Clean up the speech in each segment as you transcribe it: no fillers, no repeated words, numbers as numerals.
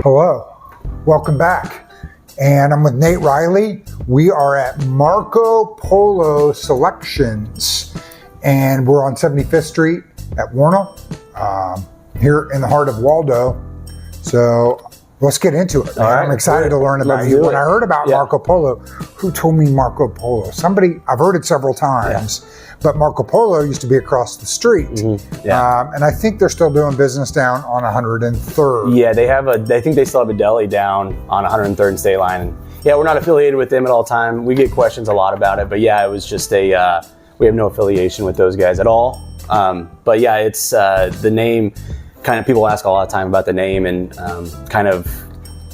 Hello, welcome back. And I'm with Nate Riley. We are at Marco Polo Selections, and we're on 75th Street at Warner, here in the heart of Waldo. So let's get into it. All right, I'm excited to learn about you. When I heard about Marco Polo, who told me Marco Polo? Somebody, I've heard it several times. But Marco Polo used to be across the street. And I think they're still doing business down on 103rd. Yeah, I think they still have a deli down on 103rd and State Line. And yeah, we're not affiliated with them at all time. We get questions a lot about it, but yeah, it was just we have no affiliation with those guys at all. But yeah, it's the name, kind of people ask a lot of time about the name, and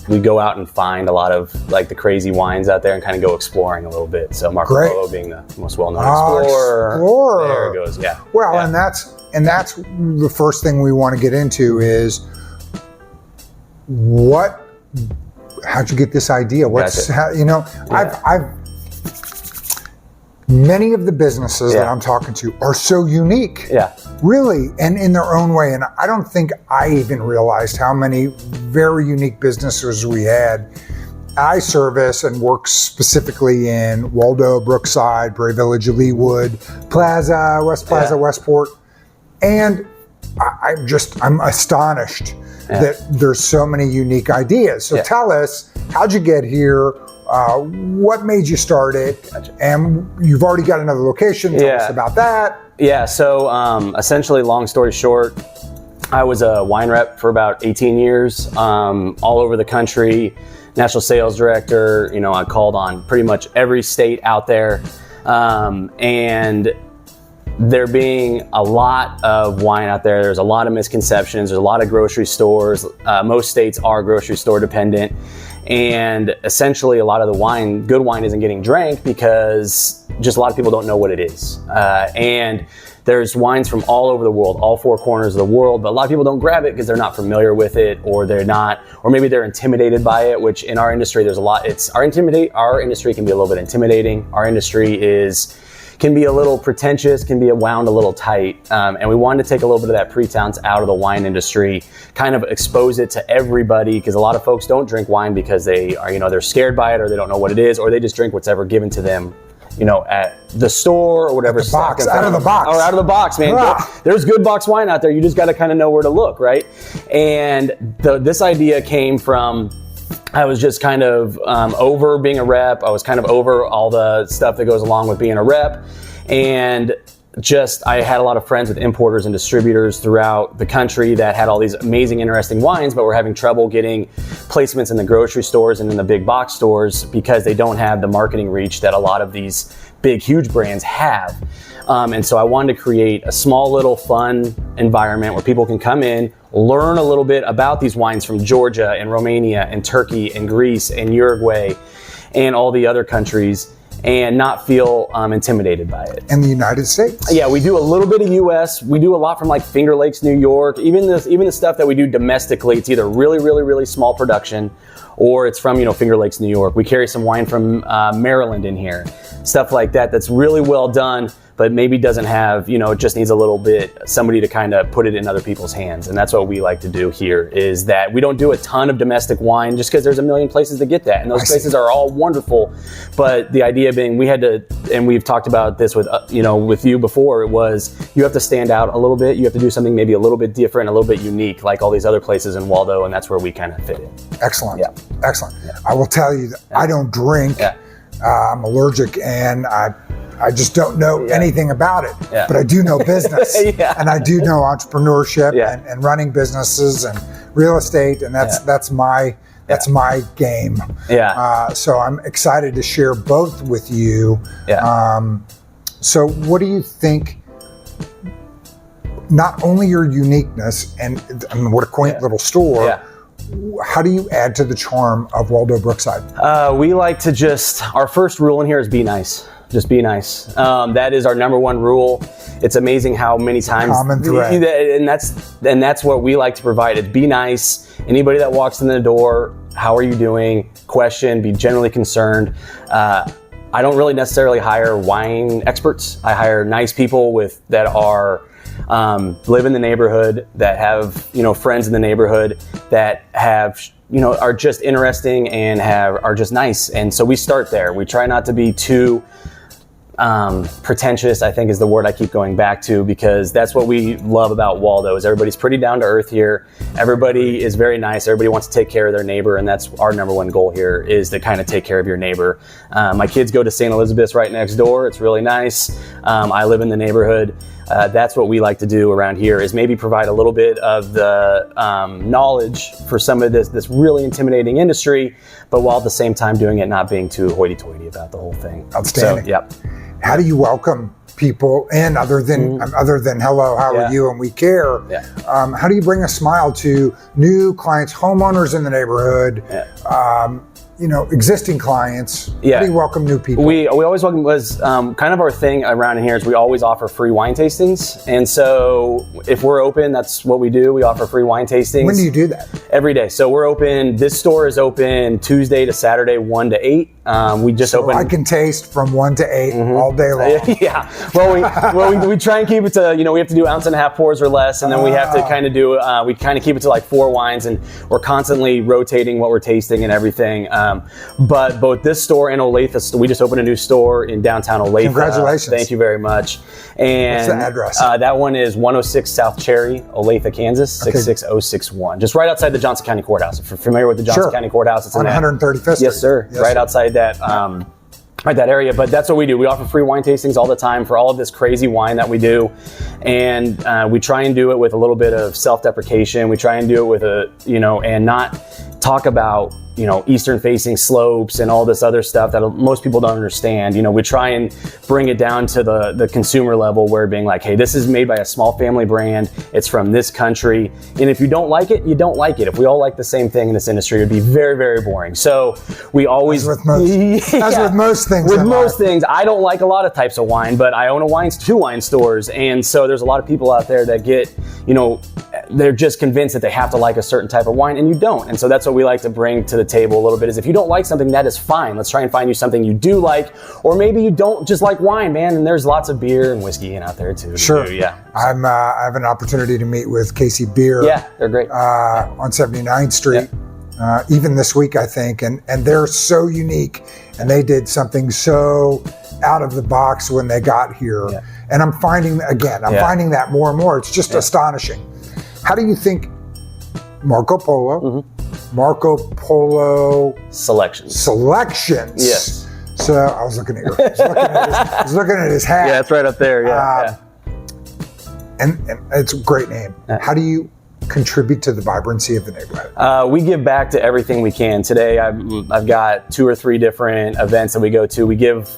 we go out and find a lot of like the crazy wines out there and kind of go exploring a little bit. So Marco Polo being the most well-known explorer. There it goes, yeah. Well, yeah. And that's the first thing we want to get into is how'd you get this idea? Many of the businesses that I'm talking to are so unique. Really, and in their own way. And I don't think I even realized how many very unique businesses we had. I service and work specifically in Waldo, Brookside, Bray Village, Leewood, Plaza, West Plaza, Westport. And I'm astonished that there's so many unique ideas. So tell us, how'd you get here? What made you start it? And you've already got another location. Tell us about that. Yeah, so essentially, long story short, I was a wine rep for about 18 years, all over the country, national sales director. You know, I called on pretty much every state out there, and there being a lot of wine out there, there's a lot of misconceptions, there's a lot of grocery stores. Most states are grocery store dependent. And essentially a lot of the good wine isn't getting drank because just a lot of people don't know what it is. And there's wines from all over the world, all four corners of the world, but a lot of people don't grab it because they're not familiar with it, or maybe they're intimidated by it, which in our industry, there's a lot. Our industry can be a little bit intimidating. Our industry can be a little pretentious, can be wound a little tight. And we wanted to take a little bit of that pretense out of the wine industry, kind of expose it to everybody, because a lot of folks don't drink wine because they're scared by it, or they don't know what it is, or they just drink what's ever given to them, at the store or whatever. Out of the box, man. There's good box wine out there. You just got to kind of know where to look, right? And this idea came from, I was just kind of over being a rep. I was kind of over all the stuff that goes along with being a rep. And I had a lot of friends with importers and distributors throughout the country that had all these amazing, interesting wines, but were having trouble getting placements in the grocery stores and in the big box stores because they don't have the marketing reach that a lot of these big, huge brands have. And so I wanted to create a small little fun environment where people can come in, learn a little bit about these wines from Georgia and Romania and Turkey and Greece and Uruguay and all the other countries, and not feel intimidated by it. And the United States? Yeah, we do a little bit of US. We do a lot from like Finger Lakes, New York. Even the stuff that we do domestically, it's either really, really, really small production, or it's from, Finger Lakes, New York. We carry some wine from Maryland in here. Stuff like that that's really well done, but maybe doesn't have, it just needs a little bit, somebody to kind of put it in other people's hands. And that's what we like to do here, is that we don't do a ton of domestic wine just because there's a million places to get that. And those places are all wonderful. But the idea being we had to, and we've talked about this with, with you before, it was you have to stand out a little bit. You have to do something maybe a little bit different, a little bit unique, like all these other places in Waldo. And that's where we kind of fit in. Excellent. Yeah. Excellent. Yeah. I will tell you that I don't drink. Yeah. I'm allergic, and I just don't know anything about it, but I do know business, and I do know entrepreneurship and running businesses and real estate, and that's my game. So I'm excited to share both with you. So what do you think? Not only your uniqueness and what a quaint little store. how do you add to the charm of Waldo Brookside? We like to our first rule in here is be nice. Just be nice. That is our number one rule. It's amazing how many times, common thread. And that's what we like to provide. Is be nice. Anybody that walks in the door, how are you doing? Question, be generally concerned. I don't really necessarily hire wine experts. I hire nice people that are live in the neighborhood, that have friends in the neighborhood, that have are just interesting and are just nice. And so we start there. We try not to be too pretentious, I think is the word I keep going back to, because that's what we love about Waldo is everybody's pretty down to earth here. Everybody is very nice. Everybody wants to take care of their neighbor, and that's our number one goal here is to kind of take care of your neighbor. My kids go to St. Elizabeth's right next door. It's really nice. I live in the neighborhood. That's what we like to do around here is maybe provide a little bit of the knowledge for some of this really intimidating industry, but while at the same time doing it not being too hoity-toity about the whole thing. Outstanding. So, yep. How do you welcome people in other than hello, how are you, and we care? Yeah. How do you bring a smile to new clients, homeowners in the neighborhood? Yeah. Existing clients. Yeah. How do you welcome new people? We always welcome, was kind of our thing around here is we always offer free wine tastings. And so if we're open, that's what we do. We offer free wine tastings. When do you do that? Every day. So we're open, this store is open Tuesday to Saturday, 1 to 8. We just open. I can taste from 1 to 8 all day long. Yeah. Well, we try and keep it to, we have to do 1.5 ounce pours or less. And then we have to kind of do, we kind of keep it to like 4 wines, and we're constantly rotating what we're tasting and everything. But both this store and Olathe, we just opened a new store in downtown Olathe. Congratulations. Thank you very much. And what's the address? That one is 106 South Cherry, Olathe, Kansas, 66061. Just right outside the Johnson County Courthouse. If you're familiar with the Johnson County Courthouse, it's on in 135th Street. Yes, sir. Yes, right outside that. Right, that area. But that's what we do. We offer free wine tastings all the time for all of this crazy wine that we do. And we try and do it with a little bit of self-deprecation. We try and do it with and not talk about, eastern facing slopes and all this other stuff that most people don't understand. We try and bring it down to the consumer level, where being like, hey, this is made by a small family brand. It's from this country. And if you don't like it, you don't like it. If we all like the same thing in this industry, it would be very, very boring. So we always, as with most things. With most things, I don't like a lot of types of wine, but I own 2 wine stores. And so there's a lot of people out there that get, they're just convinced that they have to like a certain type of wine, and you don't. And so that's what we like to bring to the table a little bit is if you don't like something, that is fine. Let's try and find you something you do like, or maybe you don't just like wine, man. And there's lots of beer and whiskey out there too. Sure. Yeah. I have an opportunity to meet with Casey Beer. Yeah, they're great. On 79th Street. Yeah. Even this week, I think, and they're so unique, and they did something so out of the box when they got here. Yeah. And I'm finding that more and more. It's just astonishing. How do you think Marco Polo Selections? Yes. So I was looking at I was looking at his hat. Yeah, it's right up there. Yeah. And it's a great name. How do you contribute to the vibrancy of the neighborhood? We give back to everything we can. Today, I've got 2 or 3 different events that we go to. We give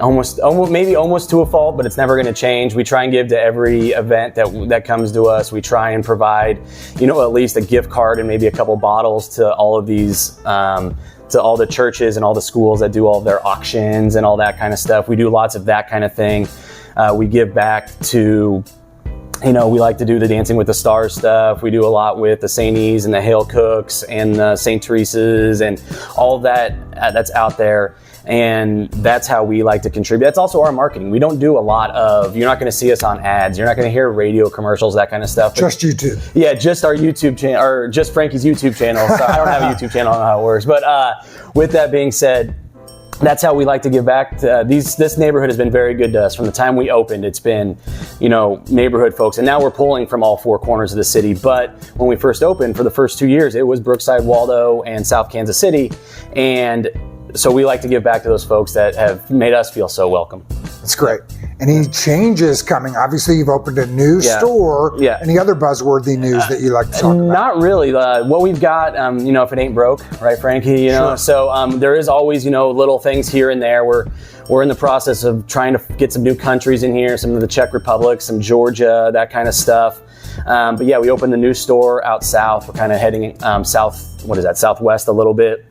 almost to a fault, but it's never going to change. We try and give to every event that comes to us. We try and provide, at least a gift card and maybe a couple bottles to all of these, to all the churches and all the schools that do all of their auctions and all that kind of stuff. We do lots of that kind of thing. We give back to, we like to do the Dancing with the Stars stuff. We do a lot with the St. E's and the Hale Cooks and the St. Teresa's and all of that that's out there. And that's how we like to contribute. That's also our marketing. We don't do a lot of, you're not going to see us on ads. You're not going to hear radio commercials, that kind of stuff. Just YouTube. Yeah, just our YouTube channel, or just Frankie's YouTube channel. So I don't have a YouTube channel, I don't know how it works. But with that being said, that's how we like to give back. This neighborhood has been very good to us. From the time we opened, it's been, neighborhood folks. And now we're pulling from all 4 corners of the city. But when we first opened, for the first 2 years, it was Brookside, Waldo, and South Kansas City. And so we like to give back to those folks that have made us feel so welcome. That's great. Any changes coming? Obviously, you've opened a new store. Yeah. Any other buzzworthy news that you like to talk about? Not really. What we've got, if it ain't broke, right, Frankie? Sure. So there is always, little things here and there. We're in the process of trying to get some new countries in here, some of the Czech Republic, some Georgia, that kind of stuff. But yeah, we opened the new store out south. We're kind of heading southwest a little bit.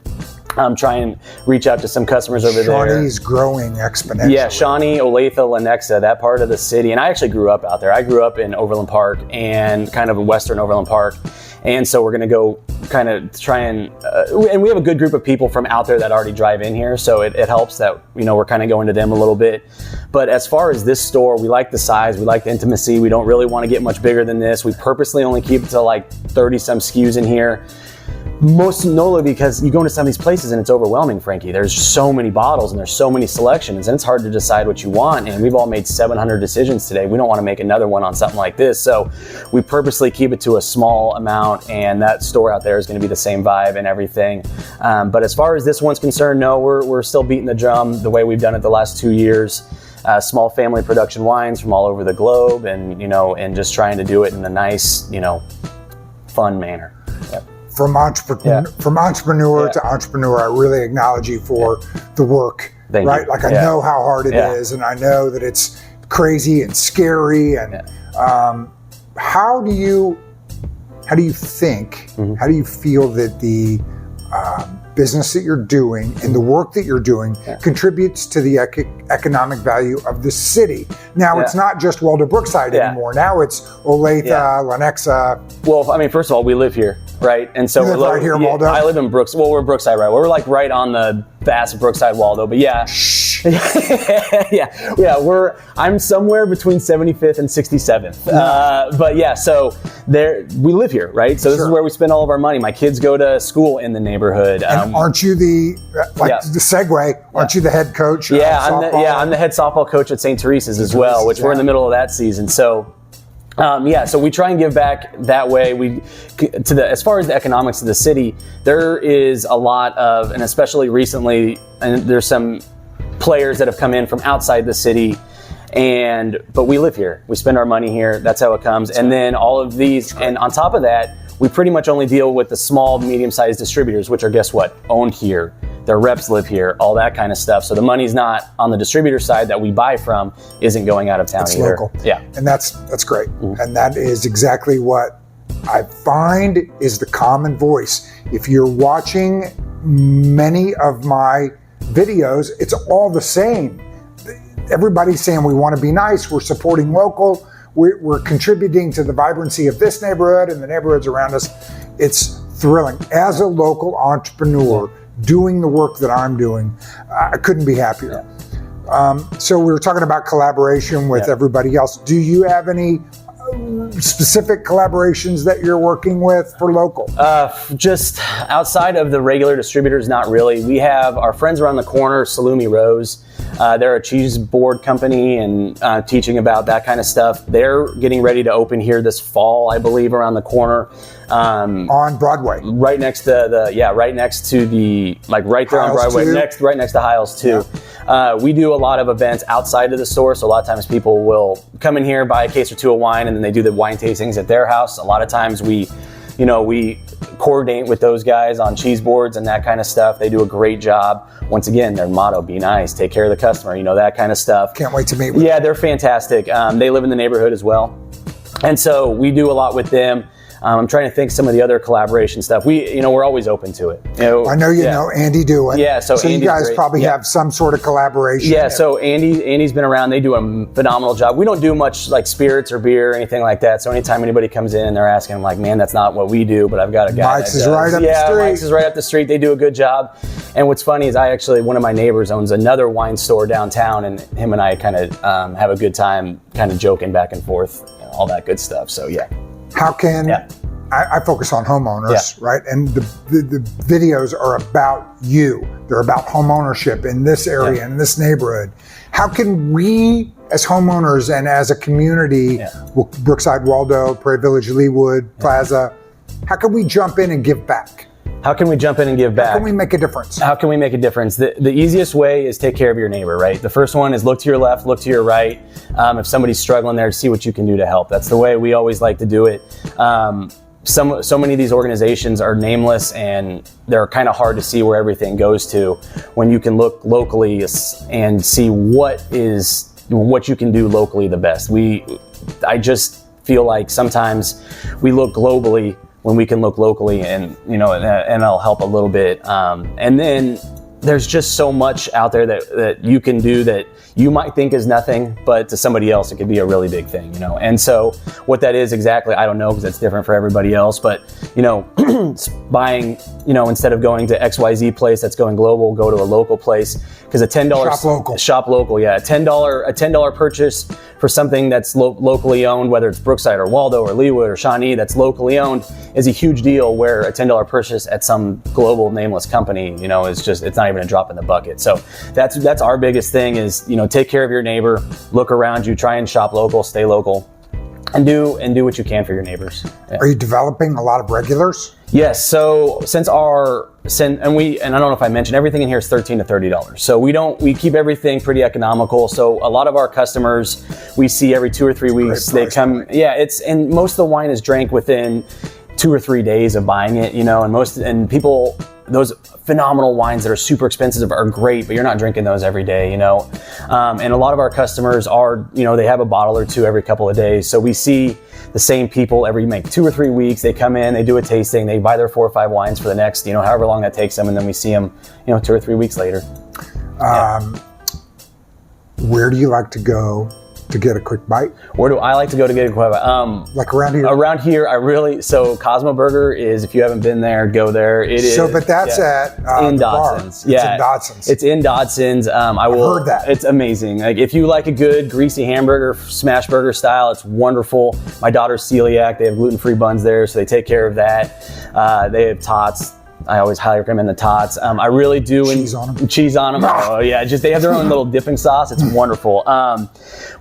Try and reach out to some customers over there. Shawnee's growing exponentially. Yeah, Shawnee, Olathe, Lenexa, that part of the city. And I actually grew up out there. I grew up in Overland Park and kind of in western Overland Park. And so we're going to go kind of try and we have a good group of people from out there that already drive in here. So it helps that, we're kind of going to them a little bit. But as far as this store, we like the size, we like the intimacy. We don't really want to get much bigger than this. We purposely only keep it to like 30 some SKUs in here. Most notably because you go into some of these places and it's overwhelming, Frankie. There's so many bottles and there's so many selections and it's hard to decide what you want. And we've all made 700 decisions today. We don't want to make another one on something like this. So we purposely keep it to a small amount, and that store out there is going to be the same vibe and everything. But as far as this one's concerned, no, we're still beating the drum the way we've done it the last 2 years. Small family production wines from all over the globe, and and just trying to do it in a nice, fun manner. Yep. From entrepreneur to entrepreneur, I really acknowledge you for the work, Thank right? you. Like I know how hard it is, and I know that it's crazy and scary. And how do you think? How do you feel that the business that you're doing and the work that you're doing contributes to the economic value of the city? Now, it's not just Waldo Brookside anymore. Now it's Olathe, Lenexa. Well, I mean, first of all, we live here, right? And so you live right here in Waldo? I live in Brookside. Well, we're Brookside, right? We're like right on the vast Brookside, Waldo. But yeah. I'm somewhere between 75th and 67th. But yeah, so we live here, right? So this is where we spend all of our money. My kids go to school in the neighborhood. And aren't you the segue? Aren't you the head coach? I'm the head softball coach at St. Teresa's as well, which we're in the middle of that season. So. So we try and give back that way. As far as the economics of the city, there is a lot of, and especially recently, and there's some players that have come in from outside the city, but we live here. We spend our money here. That's how it comes. And then all of these, and on top of that, we pretty much only deal with the small, medium-sized distributors, which are, guess what, owned here. Their reps live here, all that kind of stuff. So the money's not on the distributor side that we buy from, isn't going out of town either. Local. Yeah. And that's great. And that is exactly what I find is the common voice. If you're watching many of my videos, it's all the same. Everybody's saying we want to be nice, we're supporting local, we're contributing to the vibrancy of this neighborhood and the neighborhoods around us. It's thrilling. As a local entrepreneur, doing the work that I'm doing, I couldn't be happier. So we were talking about collaboration with everybody else. Do you have any specific collaborations that you're working with for local? Just outside of the regular distributors, not really. We have our friends around the corner, Salumi Rose. They're a cheese board company and teaching about that kind of stuff. They're getting ready to open here this fall, I believe, around the corner. On Broadway. Right next to right there on Broadway, right next to Hiles too. Yeah. We do a lot of events outside of the store, so a lot of times people will come in here, buy a case or two of wine, and then they do the wine tastings at their house. A lot of times we coordinate with those guys on cheese boards and that kind of stuff. They do a great job. Once again, their motto, be nice, take care of the customer, that kind of stuff. Can't wait to meet with them. Yeah, they're fantastic. They live in the neighborhood as well. And so we do a lot with them. I'm trying to think some of the other collaboration stuff. We're always open to it. I know know Andy Dewitt. Yeah, so you guys probably have some sort of collaboration. Yeah, so Andy's been around. They do a phenomenal job. We don't do much like spirits or beer or anything like that. So anytime anybody comes in and they're asking, I'm like, man, that's not what we do. But I've got a guy. Mike's is right up the street. Mike's is right up the street. They do a good job. And what's funny is one of my neighbors owns another wine store downtown, and him and I kind of have a good time, kind of joking back and forth, all that good stuff. So yeah. How can I focus on homeowners, right? And the videos are about you. They're about home ownership in this area, in this neighborhood. How can we, as homeowners and as a community, Brookside, Waldo, Prairie Village, Leawood, Plaza, how can we jump in and give back? How can we jump in and give back? How can we make a difference? How can we make a difference? The easiest way is take care of your neighbor, right? The first one is look to your left, look to your right. If somebody's struggling there, see what you can do to help. That's the way we always like to do it. So many of these organizations are nameless and they're kind of hard to see where everything goes to, when you can look locally and see what you can do locally the best. I just feel like sometimes we look globally when we can look locally, and it'll help a little bit. And then there's just so much out there that you can do that you might think is nothing, but to somebody else it could be a really big thing, And so what that is exactly, I don't know, because that's different for everybody else. But buying, instead of going to XYZ place that's going global, go to a local place, because a $10 shop local, yeah, a $10 purchase for something that's locally owned, whether it's Brookside or Waldo or Leawood or Shawnee, that's locally owned, is a huge deal. Where a $10 purchase at some global nameless company, is just, it's not even a drop in the bucket. So that's our biggest thing is, take care of your neighbor, look around you, try and shop local, stay local, and do what you can for your neighbors. Yeah. Are you developing a lot of regulars? Yes. So and I don't know if I mentioned, everything in here is $13 to $30. So we keep everything pretty economical. So a lot of our customers we see every 2 or 3 weeks. They come. Point. Yeah. And most of the wine is drank within 2 or 3 days of buying it. And people, those phenomenal wines that are super expensive are great, but you're not drinking those every day, And a lot of our customers are, they have a bottle or two every couple of days. So we see the same people every 2 or 3 weeks. They come in, they do a tasting, they buy their 4 or 5 wines for the next, however long that takes them. And then we see them, 2 or 3 weeks later. Where do you like to go to get a quick bite? Where do I like to go to get a quick bite? Like around here? Around here, so Cosmo Burger is, if you haven't been there, go there. It is. So, but that's at in Dodson's. Bar. Yeah, it's in Dodson's. It's in Dodson's. I've heard that. It's amazing. Like, if you like a good greasy hamburger, smash burger style, it's wonderful. My daughter's celiac. They have gluten-free buns there, so they take care of that. They have tots. I always highly recommend the tots. I really do. Cheese on them. Cheese on them. Oh yeah, they have their own little dipping sauce. It's wonderful.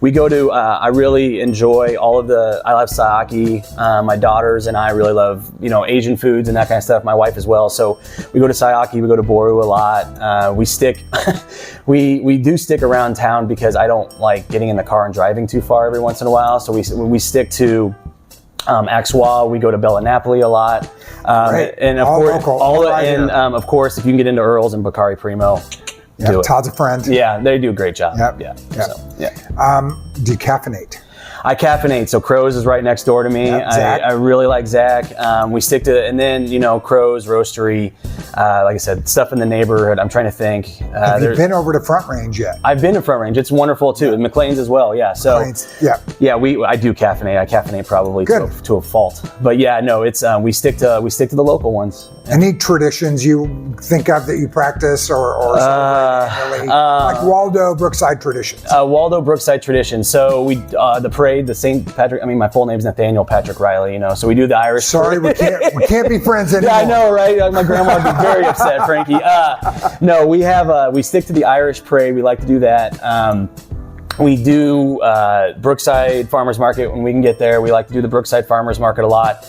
We go to. I really enjoy all of the. I love sake. My daughters and I really love Asian foods and that kind of stuff. My wife as well. So we go to sake. We go to Boru a lot. We stick. we do stick around town because I don't like getting in the car and driving too far every once in a while. So we stick to. Axwa, we go to Bella Napoli a lot, and of course, of course, if you can get into Earl's and Bacardi Primo, do it. Todd's a friend. Yeah, they do a great job. Yep. Yeah. Do you caffeinate? I caffeinate. So Crows is right next door to me. Yep, I really like Zach. We stick to, and then Crows Roastery. Like I said, stuff in the neighborhood. I'm trying to think. Have you been over to Front Range yet? I've been to Front Range. It's wonderful too. Yeah. McLean's as well. Yeah. So I do caffeinate. I caffeinate probably to a fault. But yeah, no, it's we stick to the local ones. Any traditions you think of that you practice or like Waldo Brookside traditions? Waldo Brookside traditions. So we the parade, the St. Patrick. I mean, my full name's Nathaniel Patrick Riley. So we do the Irish. Sorry, we can't be friends anymore. Yeah, I know, right? My grandma would be very upset, Frankie. No, we stick to the Irish parade. We like to do that. We do Brookside Farmers Market when we can get there. We like to do the Brookside Farmers Market a lot.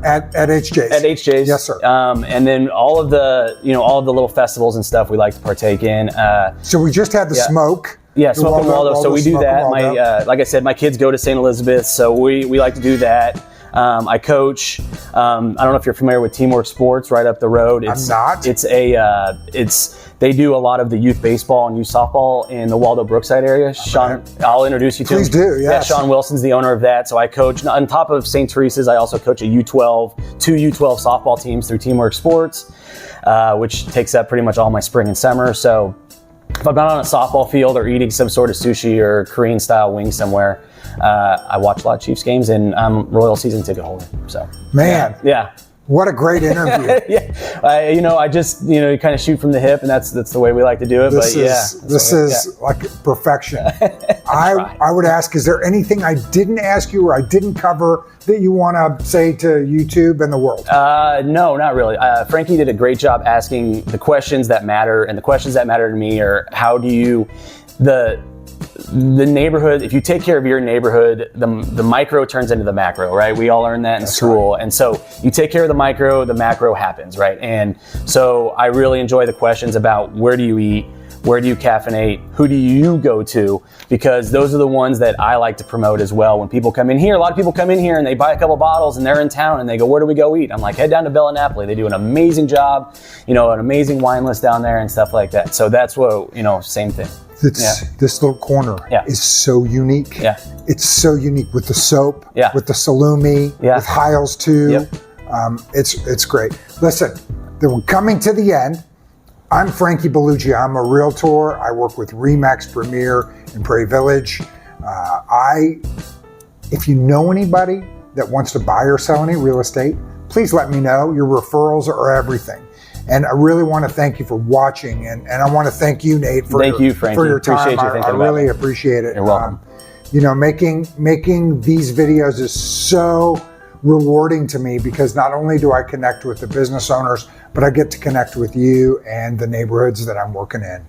At HJ's. At HJ's. Yes, sir. And then all of the little festivals and stuff we like to partake in. So we just had the smoke. Yeah, Smoke and Waldo. So we do that. Like I said, my kids go to St. Elizabeth, so we like to do that. I coach. I don't know if you're familiar with Teamwork Sports right up the road. I'm not. They do a lot of the youth baseball and youth softball in the Waldo Brookside area. Sean, I'll introduce you to him. Please do, yes. Yeah, Sean Wilson's the owner of that. So I coach. On top of St. Teresa's, I also coach two U12 softball teams through Teamwork Sports, which takes up pretty much all my spring and summer. So if I'm not on a softball field or eating some sort of sushi or Korean style wing somewhere, I watch a lot of Chiefs games, and I'm Royal season ticket holder. So man, yeah. What a great interview! Yeah, I just you kind of shoot from the hip, and that's the way we like to do it. This is like perfection. I would ask, is there anything I didn't ask you or I didn't cover that you want to say to YouTube and the world? No, not really. Frankie did a great job asking the questions that matter, and the questions that matter to me are how do you the neighborhood, if you take care of your neighborhood, the micro turns into the macro, right? We all learned that in school. Right. And so you take care of the micro, the macro happens, right? And so I really enjoy the questions about where do you eat, where do you caffeinate, who do you go to? Because those are the ones that I like to promote as well. When people come in here, a lot of people come in here and they buy a couple bottles and they're in town and they go, where do we go eat? I'm like, head down to Bella Napoli. They do an amazing job, an amazing wine list down there and stuff like that. So that's what, same thing. This little corner is so unique. Yeah. It's so unique with the soap, Yeah. with the salumi, with Hiles too. Yep. It's great. Listen, we're coming to the end. I'm Frankie Bellucci. I'm a realtor. I work with Remax Premier in Prairie Village. If you know anybody that wants to buy or sell any real estate, please let me know. Your referrals are everything. And I really want to thank you for watching. And I want to thank you, Nate, for your time. I really appreciate it. You're welcome. Making these videos is so rewarding to me because not only do I connect with the business owners, but I get to connect with you and the neighborhoods that I'm working in.